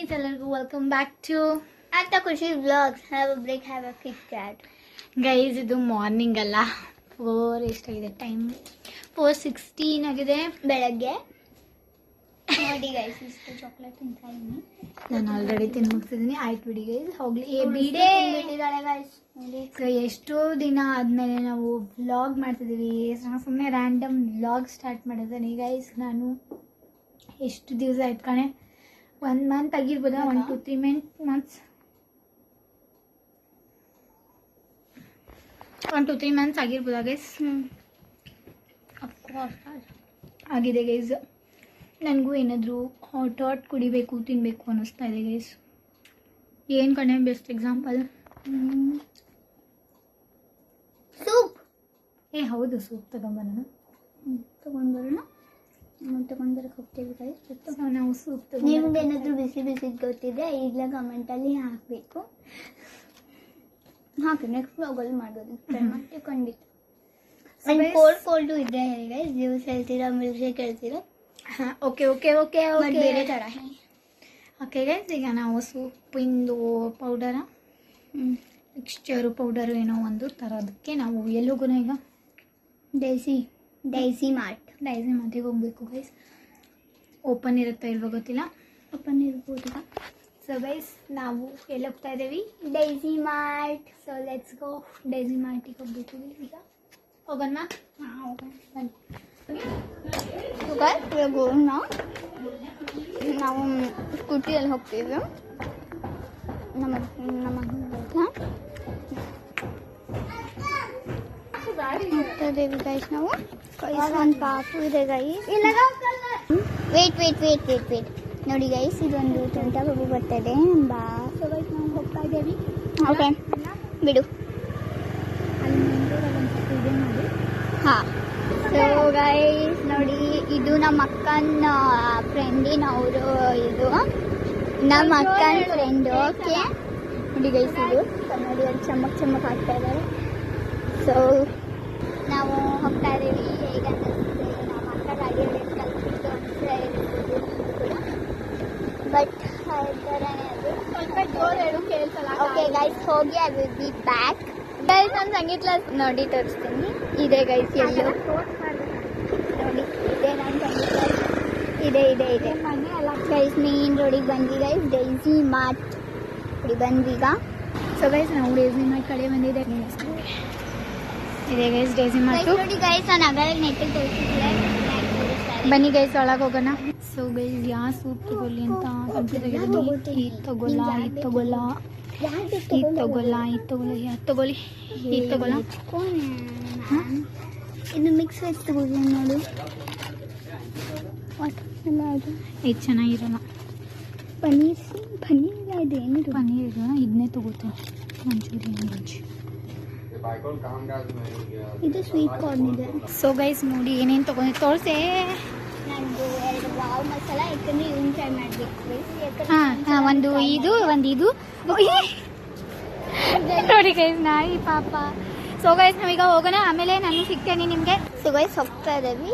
Guys, ಎಲ್ಲರಿಗೂ welcome back to ಅಂತ Khushi vlogs. Have a break, have a KitKat. Guys, ಇದು morning ಅಲ್ಲ, 4 ಎಷ್ಟಾಗಿದೆ ಟೈಮ್? 4:16 ಆಗಿದೆ ಬೆಳಗ್ಗೆ. ನೋಡಿ ಗೈಸ್, ಇಷ್ಟು ಚಾಕ್ಲೇಟ್ ತಿಂತಾ ಇದ್ದೀನಿ. ನಾನು ಆಲ್ರೆಡಿ ತಿಂದು ಮುಗಿಸಿದ್ದೀನಿ. ಆಯ್ತು ಬಿಡಿ ಗೈಸ್, ಹೋಗ್ಲಿ. ಬಿಟ್ಟಿದ್ದಾಳೆ ಗೈಸ್. ಎಷ್ಟೋ ದಿನ ಆದ್ಮೇಲೆ ನಾವು ವ್ಲಾಗ್ ಮಾಡ್ತಿದ್ದೀವಿ. ಸುಮ್ಮನೆ ರ್ಯಾಂಡಮ್ ವ್ಲಾಗ್ ಸ್ಟಾರ್ಟ್ ಮಾಡಿದ್ದೀನಿ ಗೈಸ್. ನಾನು ಎಷ್ಟು ದಿವಸ ಆಯ್ತು ಕಣೆ, 1 ಮಂತ್ ಆಗಿರ್ಬೋದಾ, 1 to 3 months, 1 to 3 months ಆಗಿರ್ಬೋದಾ ಗೈಸ್? ಆಗಿದೆ ಗೈಸ್. ನನಗೂ ಏನಾದರೂ ಹಾಟ್ ಕುಡಿಬೇಕು, ತಿನ್ನಬೇಕು ಅನ್ನಿಸ್ತಾ ಇದೆ ಗೈಸ್. ಏನು ಕಣೆ ಬೆಸ್ಟ್ ಎಕ್ಸಾಂಪಲ್? ಸೂಪ್. ಹೌದು, ಸೂಪ್ ತಗೊಂಬರೋಣ. ತಗೊಂಡ್ಬರಕ್ಕೆ ಹೋಗ್ತೀವಿ ಗೈಸ್. ನಾವು ಸೂಪ್ ನಿಮ್ಗೆ ಏನಾದರೂ ಬಿಸಿ ಗೊತ್ತಿದೆ ಈಗಲೇ ಕಮೆಂಟಲ್ಲಿ ಹಾಕಬೇಕು. ಹಾಕಿ, ನೆಕ್ಸ್ಟ್ ವ್ಲಾಗಲ್ಲಿ ಮಾಡೋದು ಮತ್ತೆ ಖಂಡಿತ. ಕೋಲ್ಡು ಇದೆ ಹೇಳಿ ಗೈಸ್. ಜ್ಯೂಸ್ ಹೇಳ್ತೀರಾ, ಮಿಲ್ಕ್ ಶೇಕ್ ಹೇಳ್ತೀರಾ? ಓಕೆ ಬೇರೆ ಥರ. ಓಕೆ ಗೈಸ್, ಈಗ ನಾವು ಸೂಪಿಂದು ಪೌಡರ, ಮಿಕ್ಸ್ಚರು ಪೌಡರು ಏನೋ ಒಂದು ತರೋದಕ್ಕೆ ನಾವು ಎಲ್ಲೋಗೋಣ ಈಗ? ಡೈಸಿ ಮಾರ್ಟಿಗೆ ಹೋಗ್ಬೇಕು ಗೈಸ್. ಓಪನ್ ಇರುತ್ತಾ ಇಲ್ವೋ ಗೊತ್ತಿಲ್ಲ. ಓಪನ್ ಇರ್ಬೋದು. ಸೊ ಗೈಸ್, ನಾವು ಎಲ್ಲಿ ಹೋಗ್ತಾ ಇದ್ದೀವಿ? Daisy Mart. So let's go. Daisy ಮಾರ್ಟಿಗೆ ಹೋಗ್ಬೇಕು ಈಗ. ಹೋಗೋಣ? ಹೋಗೋಣ ಬನ್ನಿ. ನಾವು ಸ್ಕೂಟಿಯಲ್ಲಿ ಹೋಗ್ತೀವಿ. ನಮ್ಮ ಹೋಗ್ತಾಯಿದ್ದೀವಿ ಗೈಸ್. ನಾವು ಒಂದು ಪಾಪು ಇದೆ ಗೈಸ್. ವೇಟ್ ನೋಡಿ ಗೈಸ್, ಇದೊಂದು ತುಂಟ ಬಾಬು ಬರ್ತಾ ಇದೆ. ಬಾ. ಸೊ ಗೈಸ್, ನಾವು ಹೋಗ್ತಾ ಇದ್ದೀವಿ. ಓಕೆ ಬಿಡು. ಹಾಂ. ಸೊ ಗೈಸ್ ನೋಡಿ, ಇದು ನಮ್ಮ ಅಕ್ಕನ ಫ್ರೆಂಡಿನವರು. ಇದು ನಮ್ಮ ಅಕ್ಕನ ಫ್ರೆಂಡು. ಓಕೆ ನೋಡಿ ಗೈಸ್, ಇದು ಕನ್ನಡಿಯಲ್ಲಿ ಚಮಕ್ ಹಾಕ್ತಾ ಇದ್ದಾರೆ. ಸೊ ನಾವು ಹೋಗ್ತಾ ಇದ್ದೀವಿ. ಹೇಗಂತ ನಮ್ಮ ಅಕ್ಕ ಗಾಡಿಯಲ್ಲಿ ಕಲ್ಪಿಟ್ಟು ಅನಿಸ್ತಾ ಇರ್ಬೋದು ಬಟ್ ಥರನೇ ಅದು. ಸ್ವಲ್ಪ ಜೋರು ಹೇಳು, ಕೇಳಿಸಲ್ಲ. ಓಕೆ ಗೈಸ್, ಹೋಗಿ I will be back. Guys, ನಾನು ಸಂಗೀತ ನೋಡಿ ತೋರಿಸ್ತೀನಿ. ಇದೆ ಗೈಸ್, ಎಲ್ಲೋ ನೋಡಿ ಇದೆ. ನಾನು ಸಂಗೀತ ಇದೆ ಗೈಸ್. ಮೇನ್ ರೋಡಿಗೆ ಬಂದ್ವಿ ಗೈಸ್. ಡೈಸಿ ಮಾರ್ಟ್ ಬಂದ್ವಿ ಈಗ. ಸೊ ಗೈಸ್, ನಾವು ಡೈಸಿ ಮಾರ್ಟ್ ಕಡೆ ಬಂದಿದೆ. ಇದೆ ಗೈಸ್ ಡೈಸಿ ಮಾರ್ಟ್. ನೋಡಿ ಗೈಸ್, ನಾನು ಅಗಲೇ ನೆಟ್ಟಿಗೆ ತೋರಿಸಿದ್ರೆ ಬನ್ನಿ ಗೈಸ್, ಒಳಗೆ ಹೋಗೋಣ. ಸೊ ಗೈಸ್, ಯಾವ ಸೂಪ್ ತಗೊಳ್ಳಿ ಅಂತ ಕನ್ಫ್ಯೂಸ್ ಆಗಿದ್ದೀನಿ. ಇದು ತಗೊಳ್ಳಿ. ಇದು ಮಿಕ್ಸ್ ವೆಜ್ ತಗೊಳ್ಳಿ. ನೋಡು ಇದು ಚೆನ್ನಾಗಿರಲ್ಲ. ಪನ್ನೀರ್ ಇದೆ. ಏನು ಪನ್ನೀರ್ ಇದನ್ನೇ ತಗೋತೀನಿ. ಮಂಚೂರಿಯನ್. ಇದು ಸ್ವೀಟ್ ಕಾರ್ನ್ ಇದೆ. ಸೊ ಗೈಸ್, ನೋಡಿ ಏನೇನು ತಗೊಂಡು ತೋರಿಸೆ. ನಂದು 2 ವಾವ್ ಮಸಾಲ, ಯಾಕಂದ್ರೆ ಇವನ್ ಟ್ರೈ ಮಾಡಬೇಕು. ಒಂದು ಇದು ನೋಡಿ ಗೈಸ್, ನಾಯಿ ಪಾಪ. ಸೊ ಗೈಸ್, ನಾವೀಗ ಹೋಗೋಣ, ಆಮೇಲೆ ನಾನು ಸಿಗ್ತೇನೆ ನಿಮಗೆ. ಸೊ ಗೈಸ್, ಹೋಗ್ತಾ ಇದ್ದೀವಿ.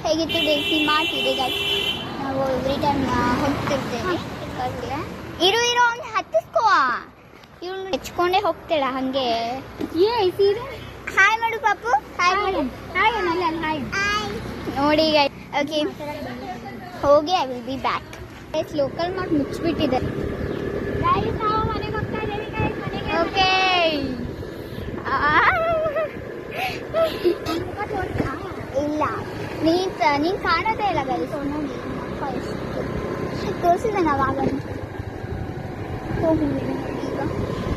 ಹೇಗಿತ್ತು ಡೈಸಿ ಮಾರ್ಟ್? ಇದೆ ಗೈಸ್, ನಾವು ಎವ್ರಿ ಟೈಮ್ ಹೋಗ್ತಿರ್ತೇವೆ. ಇರು ಒಂದು ಹತ್ತಿಸ್ಕೋ. ಇವಳು ಹೆಚ್ಕೊಂಡೇ ಹೋಗ್ತಾಳ ಹಂಗೆ. ಹಾಯ್ ಮಾಡು ಪಾಪು. ಹಾಯ್ ಮಾಡು. ನೋಡಿ ಗೈಸ್. ಓಕೆ, ಹೋಗಿ I will be back. Guys, local mart ಮುಚ್ಚಿಬಿಟ್ಟಿದೆ. ಓಕೆ. ಇಲ್ಲ, ನೀನ್ ಕಾಣೋದೇ ಇಲ್ಲ ಗೈಸ್. ನೋಡಿ ತೋರಿಸಿದೆ ನಾವಾಗ ಹೋಗಿದ್ದೀನಿ ಈಗ.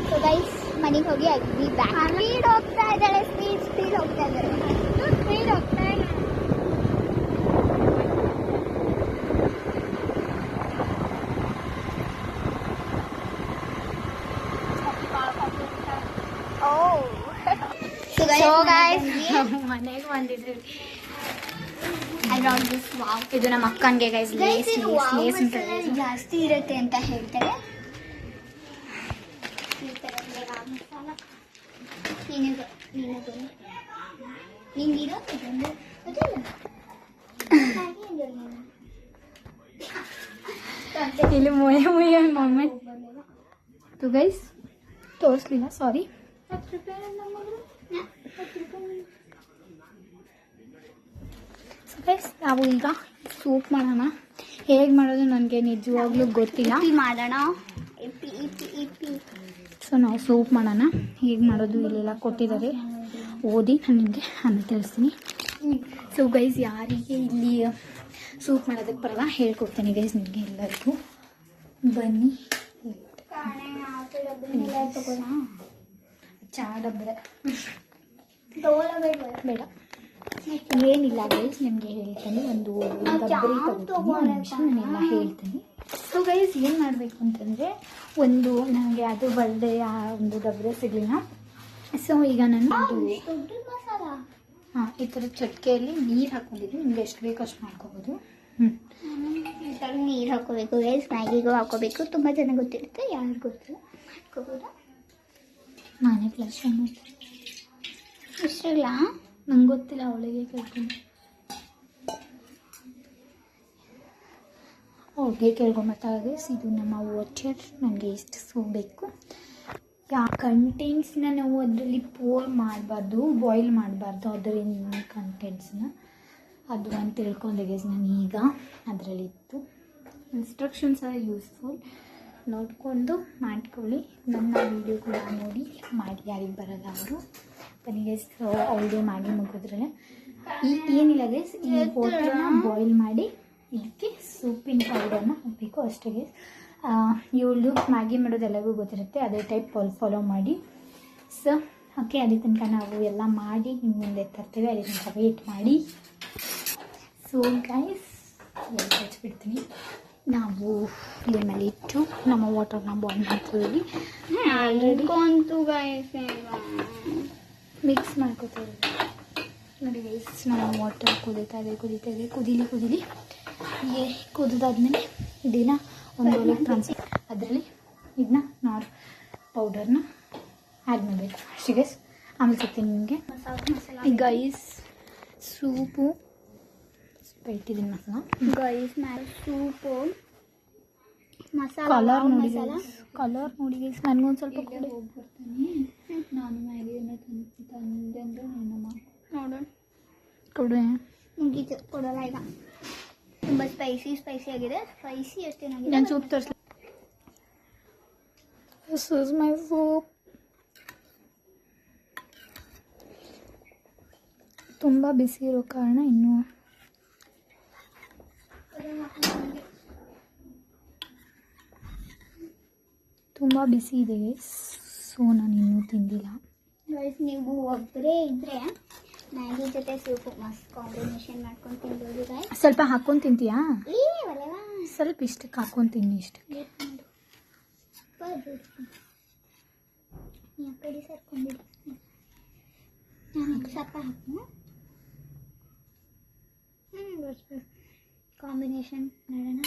ಸೊ ಗೈಸ್, ಮನೆಗೆ ಹೋಗಿ I will be back. Speed ಹೋಗ್ತಾ ಇದ್ದಾಳೆ. ಸ್ಪೀಡ್ ಹೋಗ್ತಾ ಇದ್ದಾಳೆ. ಮನೆಗೆ ಬಂದಿದ್ವಿ. ಇದು ನಮ್ಮ ಅಕ್ಕನಿಗೆ ಗೈಸ್ ಲೇಸ್ ಜಾಸ್ತಿ ಇರುತ್ತೆ ಅಂತ ಹೇಳ್ತಾರೆ. ಇಲ್ಲಿ ಮೊಯ್ಯ ಮೊಮೆಂಟ್ ಟು ಗೈಸ್ ತೋರಿಸ್ಲಿಲ್ಲ ಸಾರಿ. ಗೈಸ್ ನಾವು ಈಗ ಸೂಪ್ ಮಾಡೋಣ. ಹೇಗೆ ಮಾಡೋದು ನನಗೆ ನಿಜವಾಗ್ಲೂ ಗೊತ್ತಿಲ್ಲ. ಮಾಡೋಣ. ಸೊ ನಾವು ಸೂಪ್ ಮಾಡೋಣ. ಹೇಗೆ ಮಾಡೋದು ಇಲ್ಲೆಲ್ಲ ಕೊಟ್ಟಿದ್ದಾರೆ, ಓದಿ ನಾನು ನಿಮಗೆ ಆಮೇಲೆ ತಿಳಿಸ್ತೀನಿ. ಸೊ ಗೈಸ್ ಯಾರಿಗೆ ಇಲ್ಲಿ ಸೂಪ್ ಮಾಡೋದಕ್ಕೆ ಬರಲ್ಲ ಹೇಳ್ಕೊಡ್ತೀನಿ ಗೈಸ್ ನಿಮಗೆ ಎಲ್ಲರಿಗೂ. ಬನ್ನಿ ಚಾ ಡಬ್ಬರೆ ಬೇಡ ಏನಿಲ್ಲ ಗೈಸ್ ನಿಮಗೆ ಹೇಳ್ತೀನಿ. ಒಂದು ಡಬ್ಬರಿ ತಗೋತೀನಿ, ನಾನೆಲ್ಲ ಹೇಳ್ತೀನಿ. ಸೊ ಗೈಸ್ ಏನು ಮಾಡಬೇಕು ಅಂತಂದರೆ ಒಂದು ನನಗೆ ಅದು ಬರದೆ ಒಂದು ಡಬ್ಬರೆ ಸಿಗಲಿಲ್ಲ. ಸೊ ಈಗ ನಾನು ಹಾಂ ಈ ಥರ ಚಟ್ಕೆಯಲ್ಲಿ ನೀರು ಹಾಕ್ಕೊಂಡಿದ್ದೀನಿ. ನಿಮ್ಗೆ ಎಷ್ಟು ಬೇಕು ಅಷ್ಟು ಮಾಡ್ಕೋಬೋದು. ಈ ಥರ ನೀರು ಹಾಕೋಬೇಕು ಗೈಸ್. ಮ್ಯಾಗಿಗೂ ಹಾಕೋಬೇಕು. ತುಂಬ ಜನ ಗೊತ್ತಿರುತ್ತೆ, ಯಾರು ಗೊತ್ತಿಲ್ಲ ಹಾಕೋಬೋದು. ನಾನೇ ಕ್ಲಾಸ್ ಮಾಡ್ತೀನಿ. ಇಷ್ಟಿಲ್ಲ ನಂಗೆ ಗೊತ್ತಿಲ್ಲ, ಅವಳಿಗೆ ಕೇಳ್ತೀನಿ. ಅವ್ರಿಗೆ ಕೇಳ್ಕೊಂಬತ್ತಾಗ ಇದು ನಮ್ಮ ವಾಟರ್ ನನಗೆ ಎಷ್ಟು ಸೂಪ್ ಬೇಕು. ಕಂಟೆಂಟ್ಸ್ನ ನಾವು ಅದರಲ್ಲಿ ಪೋರ್ ಮಾಡಬಾರ್ದು, ಬಾಯ್ಲ್ ಮಾಡಬಾರ್ದು ಅದರಿಂದ ಕಂಟೆಂಟ್ಸ್ನ. ಅದು ಅಂತ ತಿಳ್ಕೊಂಡೆ ಗೈಸ್ ನಾನು ಈಗ. ಅದರಲ್ಲಿತ್ತು ಇನ್ಸ್ಟ್ರಕ್ಷನ್ಸ್ ಆರ್ ಯೂಸ್ಫುಲ್, ನೋಡಿಕೊಂಡು ಮಾಡ್ಕೊಳ್ಳಿ. ನನ್ನ ವೀಡಿಯೋ ಕೂಡ ನೋಡಿ ಮಾಡಿ, ಯಾರಿಗೆ ಬರಲ್ಲ ಅವರು ಬನ್ನಿ ಗೈಸ್. ಅವಳಿಗೆ ಮ್ಯಾಗಿ ಮುಗಿದ್ರಲ್ಲೇ ಏನಿಲ್ಲ ಗೈಸ್, ಈ ವಾಟರ್ನ ಬಾಯ್ಲ್ ಮಾಡಿ ಇದಕ್ಕೆ ಸೂಪಿನ ಪೌಡರ್ನ ಹಾಕಬೇಕು ಅಷ್ಟೇ ಗೈಸ್. ಇವಳು ಮ್ಯಾಗಿ ಮಾಡೋದು ಎಲ್ಲರಿಗೂ ಗೊತ್ತಿರುತ್ತೆ, ಅದೇ ಟೈಪ್ ಫಾಲೋ ಮಾಡಿ. ಸೊ ಓಕೆ, ಅದೇ ತನಕ ನಾವು ಎಲ್ಲ ಮಾಡಿ ನಿಮ್ಮ ಮುಂದೆ ತರ್ತೀವಿ. ಅದೇ ತನಕ ವೇಟ್ ಮಾಡಿ. ಸೊ ಗೈಸ್ ಹಚ್ಬಿಡ್ತೀನಿ. ನಾವು ಫ್ಲೇಮಲ್ಲಿ ಇಟ್ಟು ನಮ್ಮ ವಾಟರ್ನ ಬಾಯ್ಲ್ ಮಾಡ್ತೀವಿ. ಆಲ್ರೆಡಿ ಮಿಕ್ಸ್ ಮಾಡ್ಕೋತೀವಿ ನೋಡಿ ಗೈಸ್. ನಾವು ವಾಟರ್ ಕುದೀತಾ ಇದೆ ಕುದೀಲಿ. ಹೀಗೆ ಕುದಿದಾದ್ಮೇಲೆ ಇದನ್ನ ಒಂದು ಒಲೆಗೆ ಟ್ರಾನ್ಸ್ಫರ್, ಅದರಲ್ಲಿ ಇದನ್ನ ಪೌಡರ್ನ ಆ್ಯಡ್ ಮಾಡಬೇಕು ಅಷ್ಟೇ ಗೈಸ್. ಆಮೇಲೆ ಸಿಗ್ತೀನಿ ನಿಮಗೆ. ಈಗ ಗೈಸ್ ಸೂಪು ಇಟ್ಟಿದ್ದೀನಿ masala guys. Soup masala colour ನೋಡಿ ಗೈಸ್. ನನಗೊಂದು ಸ್ವಲ್ಪ ಹೋಗ್ಬಿಡ್ತೀನಿ. ನಾನು ಮ್ಯಾಗಿನ ತಂದೆ ಅಂದರೆ ನನ್ನ ಕೊಡು ಮುಗೀತು, ಕೊಡೋಲ್ಲ ಈಗ. ತುಂಬ ಸ್ಪೈಸಿ ಆಗಿದೆ. ಸ್ಪೈಸಿ ಅಷ್ಟೇನಾಗಿದೆ. ನಾನು ಸೂಪ್ ತರಿಸ್ಲಿ. This is my soup. ತುಂಬ ಬಿಸಿ ಇರೋ ಕಾರಣ ಇನ್ನೂ ತುಂಬ ಬಿಸಿ ಇದೆ ಗೈಸ್. ಸೊ ನಾನು ಇನ್ನೂ ತಿಂದಿಲ್ಲ ಗೈಸ್. ನೀವು ಒಬ್ಬರೇ ಇದ್ದರೆ ಮ್ಯಾಗಿ ಜೊತೆ ಸೂಪು ಮಸ್ತ್ ಕಾಂಬಿನೇಷನ್ ಮಾಡ್ಕೊಂಡು ತಿನ್ಬೋದು ಗೈಸ್. ಸ್ವಲ್ಪ ಹಾಕ್ಕೊಂಡು ತಿಂತೀಯಾ? ಒಲೆವಾ ಸ್ವಲ್ಪ ಇಷ್ಟಕ್ಕೆ ಹಾಕ್ಕೊಂಡು ತಿನ್ನಿ. ಇಷ್ಟಕ್ಕೆ ಕಡೆ ಸರ್ಕೊಂಡಿಲ್ಲ. ನಾನು ಸ್ವಲ್ಪ ಹಾಕ್ತೀನಿ. ಕಾಂಬಿನೇಷನ್ ನೋಡೋಣ.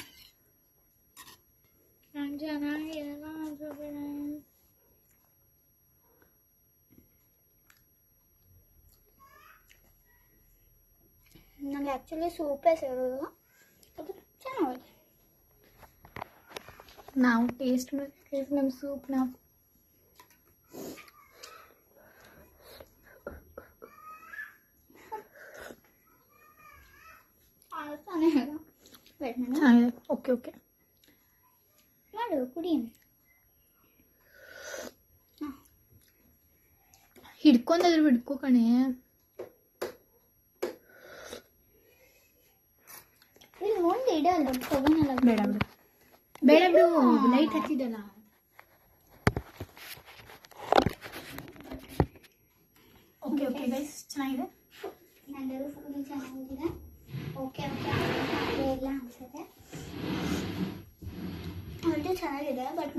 ನನಗೆ ಆ್ಯಕ್ಚುಲಿ ಸೂಪೇ ಸೇರೋದು, ಅದು ಚೆನ್ನಾಗಿದೆ. ನಾವು ಟೇಸ್ಟ್ ಮಾಡಿ ನಮ್ಮ ಸೂಪ್ನ ಚೆನ್ನಾಗಿದೆ. ಓಕೆ ಮಾಡು, ಕುಡಿ. ಹಿಡ್ಕೊಂಡಾದ್ರೂ ಹಿಡ್ಕೊ ಕಣೆ. ಇಲ್ಲಿ ಮುಂದೆ ಇಡಲ್ಲ, ತಗೋನಲ್ಲ. ಬೇಡ ಬಿಡು ಲೈಟ್ ಹಚ್ಚಿದಲ್ಲ. ಓಕೆ ಗೈಸ್ ಚೆನ್ನಾಗಿದೆ. ನಂದು ಫುಲ್ ಚೆನ್ನಾಗಿದೆ. ಓಕೆ ಇಲ್ಲ ಅನ್ಸುತ್ತೆ. ಅದು ಚೆನ್ನಾಗಿದೆ, ಬಟ್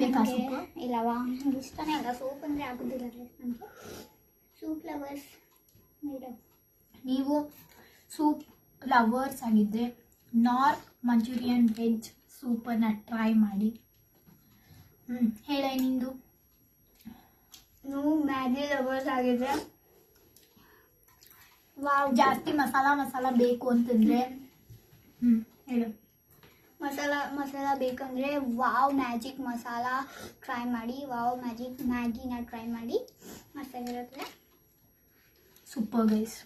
ಇಲ್ಲವಾ ನಂಗೆ ಇಷ್ಟನೇ ಇಲ್ಲ. ಸೂಪ್ ಅಂದರೆ ಆಗೋದಿಲ್ಲ ನನಗೆ. ಸೂಪ್ ಲವರ್ಸ್ ಮೇಡಮ್, ನೀವು ಸೂಪ್ ಲವರ್ಸ್ ಆಗಿದ್ದರೆ ನಾರ್ತ್ ಮಂಚೂರಿಯನ್ ವೆಜ್ ಸೂಪನ್ನು ಟ್ರೈ ಮಾಡಿ. ಹೇಳ ನಿಂದು. ನೀವು ಮ್ಯಾಗಿ ಲವರ್ಸ್ ಆಗಿದ್ರೆ ಜಾಸ್ತಿ ಮಸಾಲ ಬೇಕು ಅಂತಂದರೆ ಹೇಳು. ಮಸಾಲ ಬೇಕಂದ್ರೆ ವಾವ್ ಮ್ಯಾಜಿಕ್ ಮಸಾಲ ಟ್ರೈ ಮಾಡಿ, ವಾವ್ ಮ್ಯಾಜಿಕ್ ಮ್ಯಾಗಿನ ಟ್ರೈ ಮಾಡಿ, ಮಸ್ತಾಗಿರುತ್ತೆ. Super guys.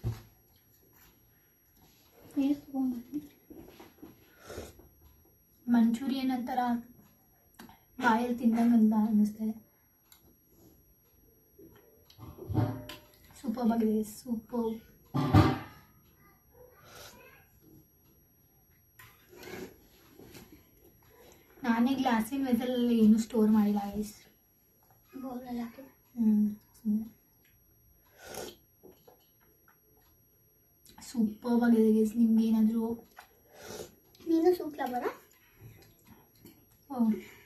ಮಂಚೂರಿಯನ್ ಅಂತರ ಬಾಯಲ್ಲಿ ತಿಂದಂಗೆ ಅಂತ ಅನ್ನಿಸ್ತದೆ. ಸೂಪರ್ ಆಗಿದೆ, ಸೂಪರ್. ನಾನೇ ಗ್ಲಾಸಿನ ವೆಸಲಲ್ಲಿ ಏನು ಸ್ಟೋರ್ ಮಾಡಿಲ್ಲ ಗೈಸ್. ಬೌಲಲ್ಲಿ ಹಾಕಿ ಸೂಪರ್ ಆಗಿದೆ ಗೈಸ್. ನಿಮ್ಗೆ ಏನಾದರೂ ನೀನು ಸೂಪ್ ಲವರ?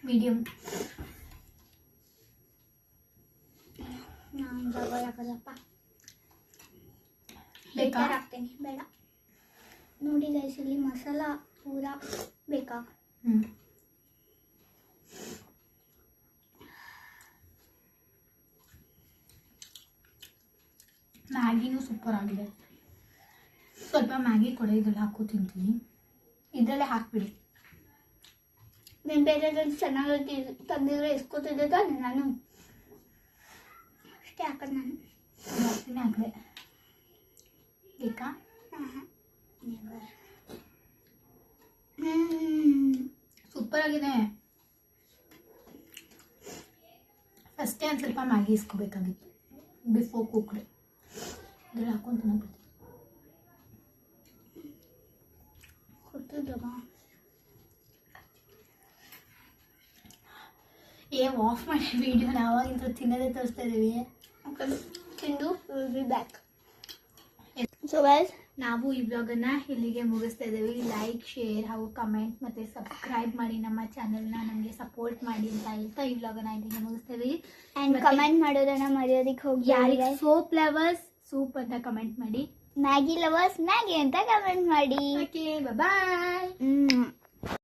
ಮೀಡಿಯಮ್. ನಾನು ಲವರ್ ಹಾಕೋದಪ್ಪ. ಬೇಕಾ? ಹಾಕ್ತೇನೆ. ಬೇಡ ನೋಡಿ ಗೈಸ್, ಇಲ್ಲಿ ಮಸಾಲ ಪೂರ ಬೇಕಾ? ಮ್ಯಾಗಿನೂ ಸೂಪರ್ ಆಗಿದೆ. ಸ್ವಲ್ಪ ಮ್ಯಾಗಿ ಕೊಡೆ, ಇದ್ರಲ್ಲಿ ಹಾಕೋ ತಿಂತೀನಿ. ಇದರಲ್ಲೇ ಹಾಕ್ಬಿಡಿ. ನಾನು ಬೇರೆದ್ರಲ್ಲಿ ಚೆನ್ನಾಗಿ ತಂದಿದ್ರೆ ಎಸ್ಕೋತಿದ್ದೆ ತಾನೆ ನಾನು. ಅಷ್ಟೇ ಹಾಕೋದು ನಾನು. ಜಾಸ್ತಿನೇ ಹಾಕಿದೆ. ಬೇಕಾ? ಸೂಪರ್ ಆಗಿದೆ. ಫಸ್ಟೇ ಒಂದು ಸ್ವಲ್ಪ ಮ್ಯಾಗಿ ಇಸ್ಕೋಬೇಕಾಗಿತ್ತು ಬಿಫೋರ್ ಕುಕ್ಡ್. ಇದ್ರಲ್ಲಿ ಹಾಕೊಂಡು ತಿನ್ನೋದು ಕೊಡ್ತಿದ್ದಮ್ಮ. ಆಫ್ ಮಾಡಿ ವಿಡಿಯೋ ನಾವಾಗಿಂತ ತಿನ್ನೋದೇ ತೋರಿಸ್ತಾ ಇದ್ದೀವಿ. ತಿಂದು will be back. So guys, ನಾವು ಈ ಬ್ಲಾಗನ್ನು ಇಲ್ಲಿಗೆ ಮುಗಿಸ್ತಾ ಇದ್ದೀವಿ. ಲೈಕ್, ಶೇರ್ ಹಾಗೂ ಕಮೆಂಟ್ ಮತ್ತು ಸಬ್ಸ್ಕ್ರೈಬ್ ಮಾಡಿ ನಮ್ಮ ಚಾನಲ್ನ ನಮಗೆ ಸಪೋರ್ಟ್ ಮಾಡಿ ಅಂತ ಹೇಳ್ತಾ ಈ ಬ್ಲಾಗನ್ನು ಇಲ್ಲಿಗೆ ಮುಗಿಸ್ತೀವಿ. ಆ್ಯಂಡ್ ಕಮೆಂಟ್ ಮಾಡೋದನ್ನ ಮರೆಯೋದಕ್ಕೆ ಹೋಗಿ. ಯಾರಿಗೆ ಸೋಪ್ ಲವರ್ಸ್ ಸೂಪ್ ಅಂತ ಕಮೆಂಟ್ ಮಾಡಿ, ಮ್ಯಾಗಿ ಲವರ್ಸ್ ಮ್ಯಾಗಿ ಅಂತ ಕಮೆಂಟ್ ಮಾಡಿ. ಓಕೆ, ಬಾಯ್.